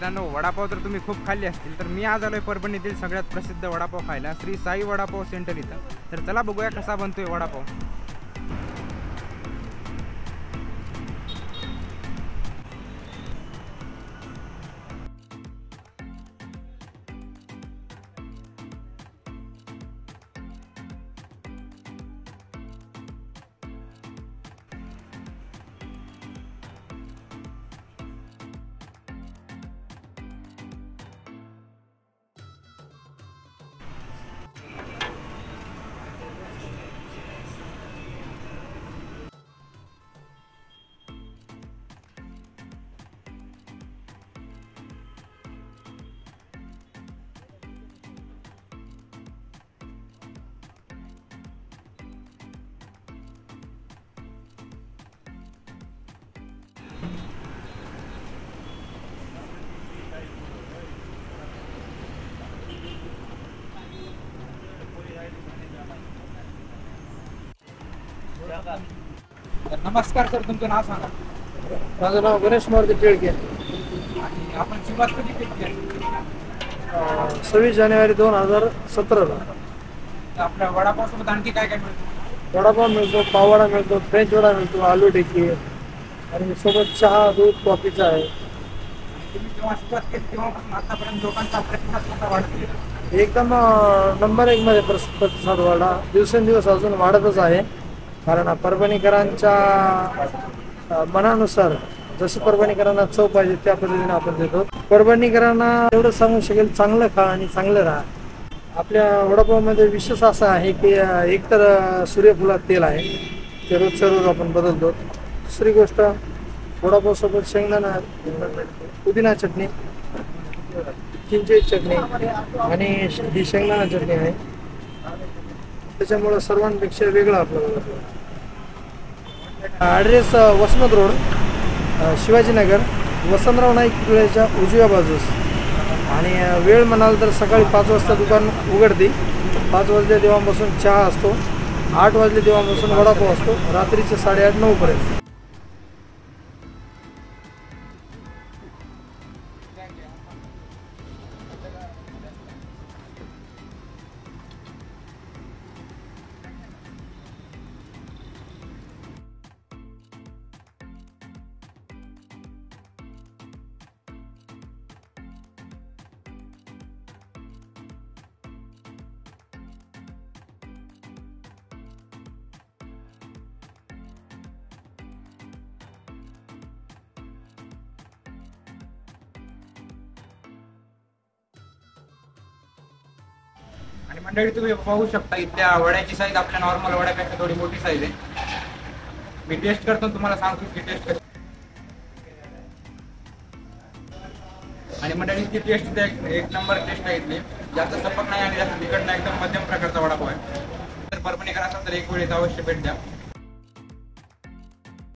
मित्रांनो, वडापाव तर तुम्ही खूप खाल्ले असतील, तर मी आज आलोय परभणीतील सगळ्यात प्रसिद्ध वडापाव खायला, श्री साई वडापाव सेंटर इथं। तर चला बघूया कसा बनतोय वडापाव। नमस्कार सर, तुमचं नाव सांगा। माझं नाव गणेश मारुती टिळके। आणि आपण सुरुवात कधी केली? 26 जानेवारी 2017ला। आपल्या वडापाव सोबत आणखी काय काय मिळतं? वडापाव मिळतो, पाववडा मिळतो, फ्रेंच वडा मिळतो, आलू टिक्की आणि सोबत चहा, दूध, कॉफीचा आहे। तुम्ही जेव्हा सुरुवात केली तेव्हापासून आतापर्यंत लोकांचा प्रतिसाद कसा वाढतो? एकदम नंबर 1 मध्ये प्रतिसाद वाढला, दिवसेंदिवस अजून वाढतच आहे। कारण परभणीकरांच्या मनानुसार जसं परभणीकरांना चव पाहिजे त्या पद्धतीने आपण देतो। परभणीकरांना एवढं सांगू शकेल, चांगलं खा आणि चांगलं राहा। आपल्या वडापावमध्ये विशेष असं आहे की एकतर सूर्यफुलात तेल आहे, ते रोजच्या रोज आपण बदलतो। दुसरी गोष्ट, वडापावसोबत शेंगदाणा, पुदिना चटणी, चिंचेची चटणी आणि ही शेंगदाणा चटणी आहे, त्याच्यामुळे सर्वांपेक्षा वेगळं आपलं। ॲड्रेस वसमत रोड, शिवाजीनगर, वसंतराव नाईक पुतळ्याच्या उजव्या बाजूस। आणि वेळ म्हणाल तर सकाळी 5 वाजता दुकान उघडते, 5 वाजले तेव्हापासून चहा असतो, 8 वाजले तेव्हापासून वडापाव असतो, रात्रीचे 8:30-9 पर्यंत। आणि मंडळी, तुम्ही पाहू शकता इथल्या वड्याची साईज आपल्या नॉर्मल वड्यापेक्षा थोडी मोठी साईज आहे। मी टेस्ट करतो, तुम्हाला सांगतो की टेस्ट कशी। आणि मंडळीची टेस्ट एक नंबर टेस्ट आहे इथली, जास्त सपक नाही आणि जास्त तिखट नाही, एकदम मध्यम प्रकारचा वडापाव आहे। तर परभणीकर असाल तर एक वेळ इथं अवश्य भेट द्या।